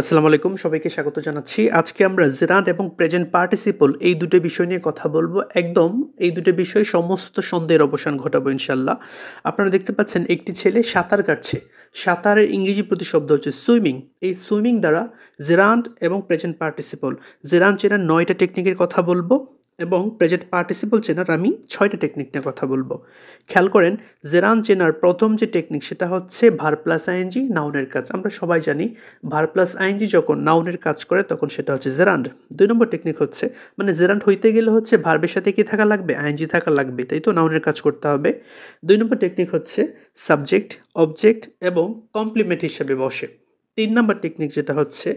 আসসালামু আলাইকুম, সবাইকে স্বাগত জানাচ্ছি। আজকে আমরা জেরান্ড এবং প্রেজেন্ট পার্টিসিপল এই দুটো বিষয় নিয়ে কথা বলবো। একদম এই দুটো বিষয় সমস্ত সন্দেহের অবসান ঘটাবো ইনশাল্লাহ। আপনারা দেখতে পাচ্ছেন একটি ছেলে সাঁতার কাটছে। সাঁতারের ইংরেজি প্রতিশব্দ হচ্ছে সুইমিং। এই সুইমিং দ্বারা জেরান্ড এবং প্রেজেন্ট পার্টিসিপল, জেরান্ড চেনার 9টা টেকনিকের কথা বলবো এবং প্রেজেন্ট পার্টিসিপল চেনার আমি 6টা টেকনিক নিয়ে কথা বলবো। খেয়াল করেন, জেরান্ড চেনার প্রথম যে টেকনিক সেটা হচ্ছে ভার প্লাস আইএনজি নাউনের কাজ। আমরা সবাই জানি ভার প্লাস আইএনজি যখন নাউনের কাজ করে তখন সেটা হচ্ছে জেরান্ড। 2 নম্বর টেকনিক হচ্ছে, মানে জেরান্ড হইতে গেলে হচ্ছে ভার্বের সাথে কি থাকা লাগবে? আইএনজি থাকা লাগবে, তাই তো নাউনের কাজ করতে হবে। 2 নম্বর টেকনিক হচ্ছে সাবজেক্ট, অবজেক্ট এবং কমপ্লিমেন্ট হিসেবে বসে। 3 নম্বর টেকনিক যেটা হচ্ছে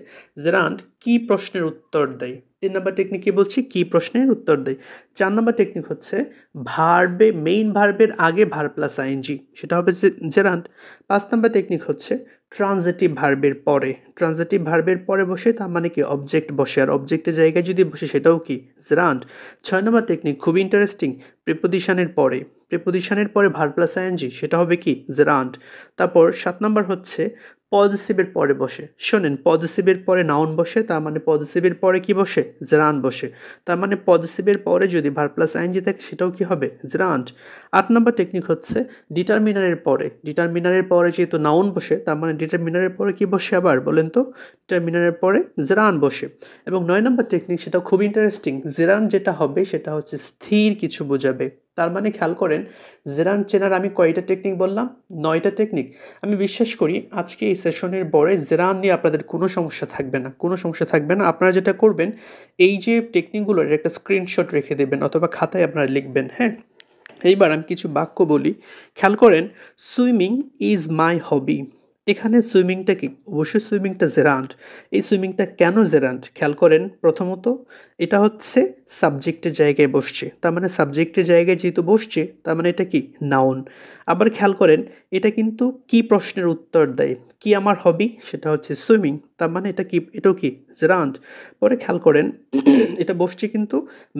জেরান্ড কি প্রশ্নের উত্তর দেয়। 3 নম্বর টেকনিক কি বলছি? কি প্রশ্নের উত্তর দেয়। 4 নম্বর টেকনিক হচ্ছে ভার্বে, মেইন ভার্বের আগে ভার প্লাস আইএনজি, সেটা হবে জেরান্ড। 5 নম্বর টেকনিক হচ্ছে ট্রানজিটিভ ভার্বের পরে, ট্রানজিটিভ ভার্বের পরে বসে, তার মানে কি অবজেক্ট বসে, আর অবজেক্টের জায়গায় যদি বসে সেটাও কি জেরান্ড। 6 নম্বর টেকনিক খুব ইন্টারেস্টিং, প্রিপোজিশনের পরে, প্রিপোজিশনের পরে ভার প্লাস আইএনজি, সেটা হবে কি জেরান্ড। তারপর 7 নম্বর হচ্ছে পজিটিভের পরে বসে। শোনেন, পজিটিভের পরে নাউন বসে, তার মানে পজিটিভের পরে কি বসে? জেরান্ড বসে। তার মানে পজিটিভের পরে যদি ভার প্লাস আইএনজি থাকে সেটাও কি হবে? জেরান্ড। 8 নম্বর টেকনিক হচ্ছে ডিটারমিনারের পরে, ডিটারমিনারের পরে যেহেতু নাউন বসে, তার মানে ডিটারমিনারের পরে কি বসে আবার বলেন তো? ডিটারমিনারের পরে জেরান্ড বসে। এবং 9 নম্বর টেকনিক, সেটা খুব ইন্টারেস্টিং, জেরান্ড যেটা হবে সেটা হচ্ছে স্থির কিছু বোঝাবে। তার মানে খেয়াল করেন, জেরান্ড চেনার আমি কয়টা টেকনিক বললাম? 9টা টেকনিক। আমি বিশ্বাস করি আজকে এই সেশনের পরে জেরান্ড নিয়ে আপনাদের কোনো সমস্যা থাকবে না, কোনো সমস্যা থাকবে না। আপনারা যেটা করবেন, এই যে টেকনিকগুলোর একটা স্ক্রিনশট রেখে দেবেন অথবা খাতায় আপনারা লিখবেন, হ্যাঁ। এইবার আমি কিছু বাক্য বলি, খেয়াল করেন। সুইমিং ইজ মাই হবি। এখানে সুইমিংটা কি? অবশ্যই সুইমিংটা জেরান্ড। এই সুইমিংটা কেন জেরান্ড? খেয়াল করেন, প্রথমত এটা হচ্ছে সাবজেক্টের জায়গায় বসছে, তার মানে সাবজেক্টের জায়গায় যেহেতু বসছে তার মানে এটা কি নাউন। আবার খেয়াল করেন, এটা কিন্তু কি প্রশ্নের উত্তর দেয়? কি আমার হবি? সেটা হচ্ছে সুইমিং, তার মানে এটা কি, এটাও কি জেরান্ড। পরে খেয়াল করেন, এটা বসছে কিন্তু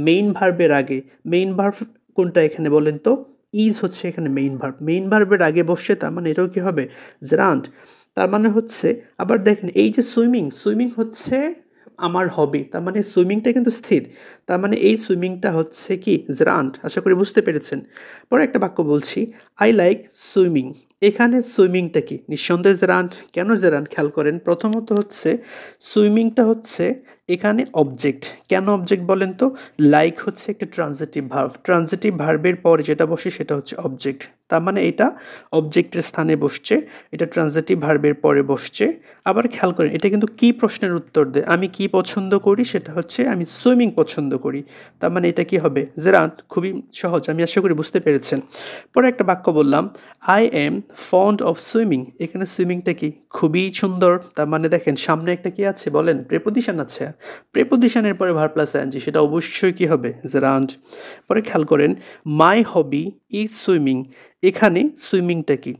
মেইন ভার্বের আগে। মেইন ভার্ব কোনটা এখানে বলেন তো? ইজ হচ্ছে এখানে মেইন ভার্ব, মেইন ভার্বের আগে বসছে, তার মানে এটাও কি হবে? জেরান্ড। তার মানে হচ্ছে, আবার দেখেন এই যে সুইমিং, সুইমিং হচ্ছে আমার হবি, তার মানে সুইমিংটা কিন্তু স্থির, তার মানে এই সুইমিংটা হচ্ছে কি জেরান্ড। আশা করি বুঝতে পেরেছেন। পরে একটা বাক্য বলছি, আই লাইক সুইমিং। এখানে সুইমিংটা কি? নিঃসন্দেহে জেরান্ড। কেন জেরান্ড? খেয়াল করেন, প্রথমত হচ্ছে সুইমিংটা হচ্ছে এখানে অবজেক্ট। কেন অবজেক্ট বলেন তো? লাইক হচ্ছে একটা ট্রানজিটিভ ভার্ব, ট্রানজিটিভ ভার্বের পরে যেটা বসে সেটা হচ্ছে অবজেক্ট, তার মানে এটা অবজেক্টের স্থানে বসছে, এটা ট্রানজিটিভ ভার্বের পরে বসছে। আবার খেয়াল করেন, এটা কিন্তু কি প্রশ্নের উত্তর দেয়? আমি কি পছন্দ করি? সেটা হচ্ছে আমি সুইমিং পছন্দ করি, তার মানে এটা কি হবে? জেরান্ড। খুবই সহজ, আমি আশা করি বুঝতে পেরেছেন। পরে একটা বাক্য বললাম, I am fond of swimming. এখানে সুইমিংটা কি? খুবই সুন্দর, তার মানে দেখেন সামনে একটা কি আছে বলেন? প্রেপোজিশন আছে। প্রেপোজিশনের পরে ভার্ব প্লাস আইএনজি, সেটা অবশ্যই কি হবে? জেরান্ড। পরে খেয়াল করেন, মাই হবি ইজ সুইমিং। এখানে সুইমিংটা কি?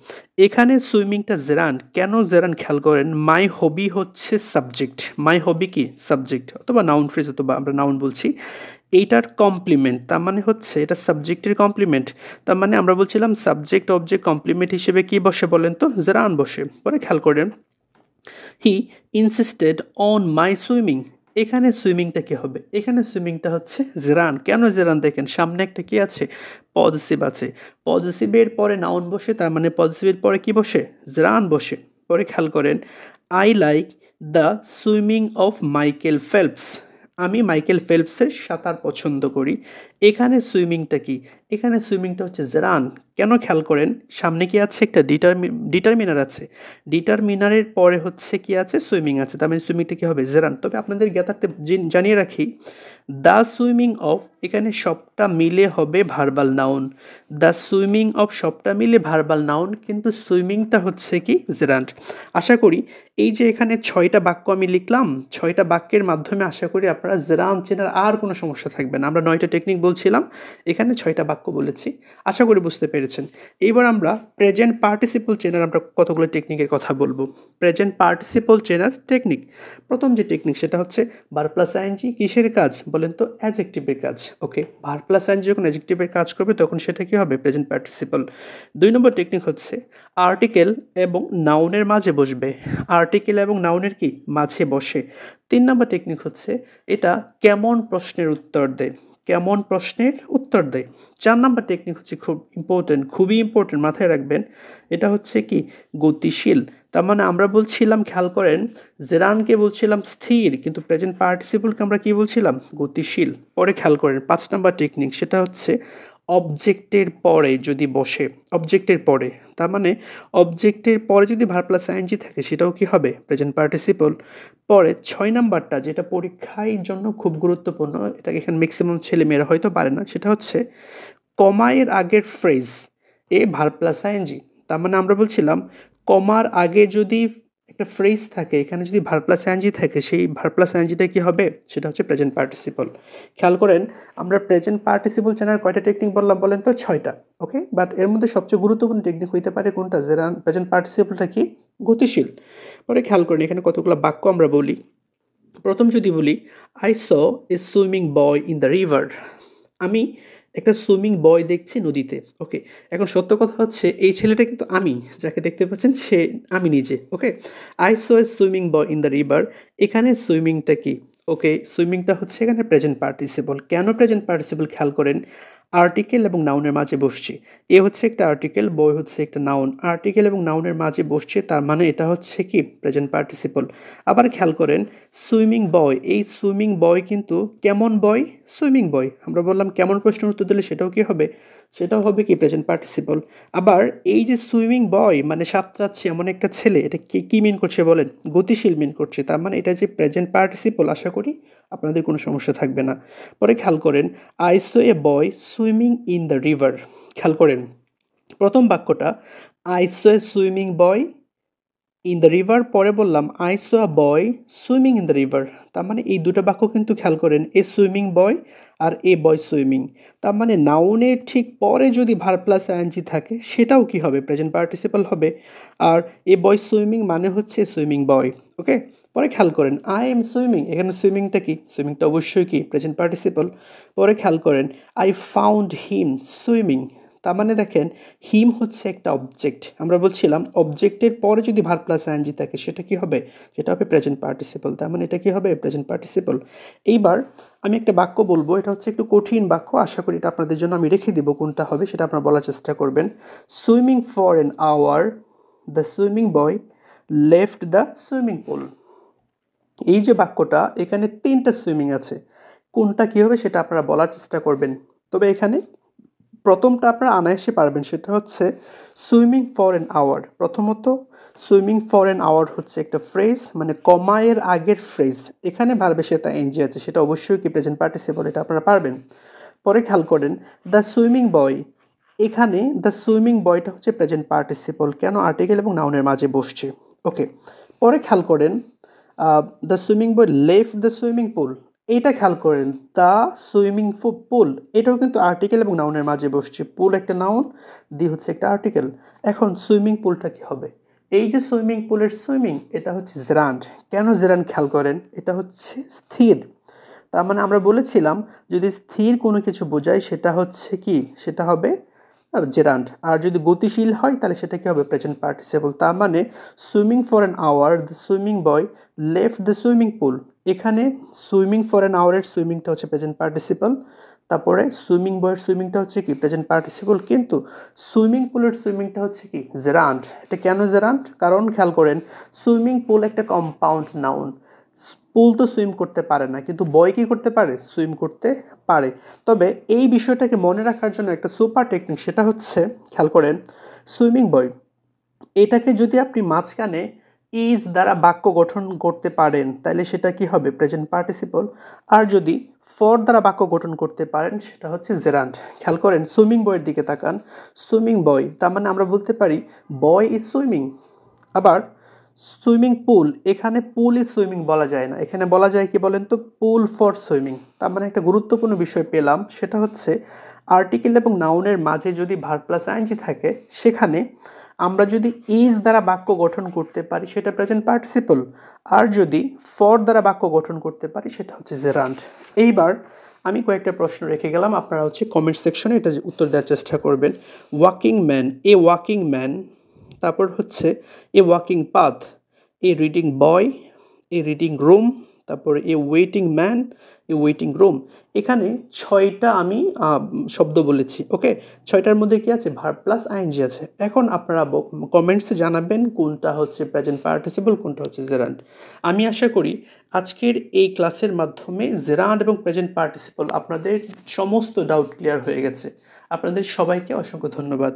এখানে সুইমিংটা জেরান্ড। কেন জেরান্ড? খেয়াল করেন, মাই হবি হচ্ছে সাবজেক্ট, মাই হবি কি সাবজেক্ট অথবা নাউন ফ্রেজ, অথবা আমরা নাউন বলছি। এইটার কমপ্লিমেন্ট, তার মানে হচ্ছে এটা সাবজেক্টের কমপ্লিমেন্ট, তার মানে আমরা বলছিলাম সাবজেক্ট অবজেক্ট কমপ্লিমেন্ট হিসেবে কি বসে বলেন তো? জেরান্ড বসে। পরে খেয়াল করেন, he insisted on my swimming. এখানে সুইমিংটা কি হবে? এখানে সুইমিংটা হচ্ছে জেরান্ড। কেন জেরান্ড? দেখেন সামনে একটা কি আছে? পজিটিভ আছে, পজিটিভের পরে নাউন বসে, তার মানে পজিটিভের পরে কি বসে? জেরান্ড বসে। পরে খেয়াল করেন, I like the swimming of Michael Phelps. আমি মাইকেল ফেলপসের সাঁতার পছন্দ করি। এখানে সুইমিংটা কি? এখানে সুইমিংটা হচ্ছে জেরান্ড। কেন? খেয়াল করেন, সামনে কি আছে? একটা ডিটারমিনার আছে, ডিটারমিনারের পরে হচ্ছে কি আছে? সুইমিং আছে, তার মানে সুইমিংটা কি হবে? জেরান্ড। তবে আপনাদের জ্ঞাতার্থে জানিয়ে রাখি, দ্য সুইমিং অফ এখানে সবটা মিলে হবে verbal noun, the swimming of সবটা মিলে ভার্বাল নাউন, কিন্তু সুইমিংটা হচ্ছে কি জেরান্ড। আশা করি এই যে এখানে 6টা বাক্য আমি লিখলাম, 6টা বাক্যের মাধ্যমে আশা করি আপনারা জেরান্ড চেনার আর কোনো সমস্যা থাকবে না। আমরা 9টা টেকনিক বলছিলাম, এখানে 6টা বাক্য বলেছি, আশা করি বুঝতে পেরেছেন। এইবার আমরা প্রেজেন্ট পার্টিসিপল চেনার আমরা কতগুলো টেকনিকের কথা বলবো। প্রেজেন্ট পার্টিসিপল চেনার টেকনিক, প্রথম যে টেকনিক সেটা হচ্ছে ভার্ব প্লাস আইএনজি কিসের কাজ বলেন তো? অ্যাডজেক্টিভের কাজ। ওকে, ভার্ব প্লাস আইএনজি যখন অ্যাডজেক্টিভের কাজ করবে তখন সেটা কি হবে? Present participle. 2 নম্বর টেকনিক হচ্ছে আর্টিকেল এবং নাউনের মাঝে বসবে। আর্টিকেল এবং নাউনের কি? মাঝে বসে। 3 নম্বর টেকনিক হচ্ছে এটা কেমন প্রশ্নের উত্তর দেয়? কেমন প্রশ্নের উত্তর দেয়। 4 নাম্বার টেকনিক হচ্ছে খুব ইম্পোর্টেন্ট, খুবই ইম্পোর্টেন্ট, মাথায় রাখবেন। এটা হচ্ছে কি? গতিশীল। তার মানে আমরা বলছিলাম, খেয়াল করেন, জেরানকে বলছিলাম স্থির, কিন্তু প্রেজেন্ট পার্টিসিপলকে আমরা কি বলছিলাম? গতিশীল। পরে খেয়াল করেন 5 নাম্বার টেকনিক, সেটা হচ্ছে অবজেক্টের পরে যদি বসে। অবজেক্টের পরে, তার মানে অবজেক্টের পরে যদি ভার্ব প্লাস আইএনজি থাকে সেটাও কি হবে? Present participle. পরে 6 নাম্বারটা, যেটা পরীক্ষার জন্য খুব গুরুত্বপূর্ণ, এটা এখানে ম্যাক্সিমাম ছেলেমেয়েরা হয়তো পারে না, সেটা হচ্ছে কমা এর আগের ফ্রেজ এ ভার্ব প্লাস আইএনজি। তার মানে আমরা বলছিলাম কমার আগে যদি একটা ফ্রেজ থাকে, এখানে যদি ভার্ব প্লাস আইএনজি থাকে, সেই ভার্ব প্লাস আইএনজিটা কি হবে? সেটা হচ্ছে প্রেজেন্ট পার্টিসিপল। খেয়াল করেন, আমরা প্রেজেন্ট পার্টিসিপল চেনার কয়টা টেকনিক বললাম বলেন তো? 6টা। ওকে, বাট এর মধ্যে সবচেয়ে গুরুত্বপূর্ণ টেকনিক হইতে পারে কোনটা? জেরান প্রেজেন্ট পার্টিসিপলটা কি? গতিশীল। পরে খেয়াল করেন এখানে কতগুলো বাক্য আমরা বলি। প্রথম যদি বলি, I saw a swimming boy in the river. আমি একটা সুইমিং বয় দেখছি নদীতে। ওকে, এখন সত্য কথা হচ্ছে এই ছেলেটা কিন্তু আমি, যাকে দেখতে পাচ্ছেন সে আমি নিজে। Okay, I saw a swimming boy in the river. এখানে সুইমিংটা কি? ওকে, সুইমিংটা হচ্ছে এখানে প্রেজেন্ট পার্টিসিপল। কেন প্রেজেন্ট পার্টিসিপল? খেয়াল করেন, আর্টিকেল এবং নাউনের মাঝে বসছে। এ হচ্ছে একটা আর্টিকেল, বয় হচ্ছে একটা নাউন। আর্টিকেল এবং নাউনের মাঝে বসছে, তার মানে এটা হচ্ছে কি? Present participle. আবার খেয়াল করেন, সুইমিং বয়, এই সুইমিং বয় কিন্তু কেমন বয়? সুইমিং বয়। আমরা বললাম কেমন প্রশ্নের উত্তর দিলে সেটাও কি হবে? সেটাও হবে কি? Present participle. আবার এই যে সুইমিং বয় মানে সাঁতরাচ্ছে এমন একটা ছেলে, এটা কি মিন করছে বলেন? গতিশীল মিন করছে। তার মানে এটা যে প্রেজেন্ট পার্টিসিপল, আশা করি আপনাদের কোনো সমস্যা থাকবে না। পরে খেয়াল করেন, I so A boy swimming in the river. খেয়াল করেন প্রথম বাক্যটা, I so A swimming boy in the river, পরে বললাম I so a boy swimming in the river. তার মানে এই দুটো বাক্য কিন্তু খেয়াল করেন, এ সুইমিং বয় আর এ বয় সুইমিং। তার মানে নাউনের ঠিক পরে যদি ভার্ব প্লাস আইএনজি থাকে সেটাও কি হবে? প্রেজেন্ট পার্টিসিপল হবে। আর এ বয় সুইমিং মানে হচ্ছে সুইমিং বয়। ওকে, পরে খেয়াল করেন, আই এম সুইমিং, এখানে সুইমিংটা কি? সুইমিংটা অবশ্যই কি? Present participle. পরে খেয়াল করেন, আই ফাউন্ড হিম সুইমিং। তার মানে দেখেন, হিম হচ্ছে একটা অবজেক্ট। আমরা বলছিলাম অবজেক্টের পরে যদি ভার্ব প্লাস আইএনজি থাকে সেটা কি হবে? সেটা হবে প্রেজেন্ট পার্টিসিপল। তার মানে এটা কি হবে? Present participle. এইবার আমি একটা বাক্য বলবো, এটা হচ্ছে একটু কঠিন বাক্য, আশা করি এটা আপনাদের জন্য আমি রেখে দিব, কোনটা হবে সেটা আপনারা বলার চেষ্টা করবেন। Swimming for an hour, the swimming boy left the swimming pool. এই যে বাক্যটা, এখানে 3টা সুইমিং আছে, কোনটা কি হবে সেটা আপনারা বলার চেষ্টা করবেন। তবে এখানে প্রথমটা আপনারা অনায়াসে পারবেন, সেটা হচ্ছে সুইমিং ফর অ্যান আওয়ার। প্রথমত সুইমিং ফর অ্যান আওয়ার হচ্ছে একটা ফ্রেজ, মানে কমা এর আগের ফ্রেজ, এখানে ভার্বের সাথে এনজি আছে, সেটা অবশ্যই কি? প্রেজেন্ট পার্টিসিপল, এটা আপনারা পারবেন। পরে খেয়াল করেন, দ্য সুইমিং বয়, এখানে দ্য সুইমিং বয়টা হচ্ছে প্রেজেন্ট পার্টিসিপল। কেন? আর্টিকেল এবং নাউনের মাঝে বসছে। ওকে, পরে খেয়াল করেন, the swimming boy left the swimming পুল, এইটা খেয়াল করেন, দ্য সুইমিং পুল, এটাও কিন্তু আর্টিকেল এবং নাউনের মাঝে বসছে। পুল একটা নাউন, দি হচ্ছে একটা আর্টিকেল। এখন সুইমিং পুলটা কি হবে? এই যে সুইমিং পুলের সুইমিং, এটা হচ্ছে জেরান্ড। কেন জেরান্ড? খেয়াল করেন, এটা হচ্ছে স্থির। তার মানে আমরা বলেছিলাম যদি স্থির কোনো কিছু বোঝায় সেটা হচ্ছে কি? সেটা হবে জেরান্ড। আর যদি গতিশীল হয় তাহলে সেটা কি হবে? Present participle. তার মানে swimming for an hour, the swimming boy left the swimming pool. এখানে সুইমিং ফর অ্যান আওয়ারের সুইমিংটা হচ্ছে প্রেজেন্ট পার্টিসিপল, তারপরে সুইমিং বয়ের সুইমিংটা হচ্ছে কি? প্রেজেন্ট পার্টিসিপল, কিন্তু সুইমিং পুলের সুইমিংটা হচ্ছে কি? জেরান্ড। এটা কেন জেরান্ড? কারণ খেয়াল করেন, সুইমিং পুল একটা কম্পাউন্ড নাউন। পুল তো সুইম করতে পারে না, কিন্তু বয় কি করতে পারে? সুইম করতে পারে। তবে এই বিষয়টাকে মনে রাখার জন্য একটা সুপার টেকনিক, সেটা হচ্ছে খেয়াল করেন, সুইমিং বয়, এটাকে যদি আপনি মাঝখানে ইজ দ্বারা বাক্য গঠন করতে পারেন তাহলে সেটা কি হবে? Present participle. আর যদি ফর দ্বারা বাক্য গঠন করতে পারেন সেটা হচ্ছে জেরান্ড। খেয়াল করেন, সুইমিং বয়ের দিকে তাকান, সুইমিং বয়, তার মানে আমরা বলতে পারি বয় ইজ সুইমিং। আবার সুইমিং পুল, এখানে পুল ইজ সুইমিং বলা যায় না, এখানে বলা যায় কি বলেন তো? পুল ফর সুইমিং। তার মানে একটা গুরুত্বপূর্ণ বিষয় পেলাম, সেটা হচ্ছে আর্টিকেল এবং নাউনের মাঝে যদি ভার্ব প্লাস আইএনজি থাকে সেখানে আমরা যদি ইজ দ্বারা বাক্য গঠন করতে পারি সেটা প্রেজেন্ট পার্টিসিপল, আর যদি ফর দ্বারা বাক্য গঠন করতে পারি সেটা হচ্ছে জেরান্ড। এইবার আমি কয়েকটা প্রশ্ন রেখে গেলাম, আপনারা হচ্ছে কমেন্ট সেকশনে এটা উত্তর দেওয়ার চেষ্টা করবেন। ওয়াকিং ম্যান, এ ওয়াকিং ম্যান, তারপর হচ্ছে এ ওয়াকিং পাথ, এ রিডিং বয়, এ রিডিং রুম, তারপরে এ ওয়েটিং ম্যান, এ ওয়েটিং রুম। এখানে 6টা আমি শব্দ বলেছি। ওকে, 6টার মধ্যে কি আছে? ভার্ব প্লাস আইএনজি আছে। এখন আপনারা কমেন্টসে জানাবেন কোনটা হচ্ছে প্রেজেন্ট পার্টিসিপল, কোনটা হচ্ছে জেরান্ড। আমি আশা করি আজকের এই ক্লাসের মাধ্যমে জেরান্ড এবং প্রেজেন্ট পার্টিসিপল আপনাদের সমস্ত ডাউট ক্লিয়ার হয়ে গেছে। আপনাদের সবাইকে অসংখ্য ধন্যবাদ।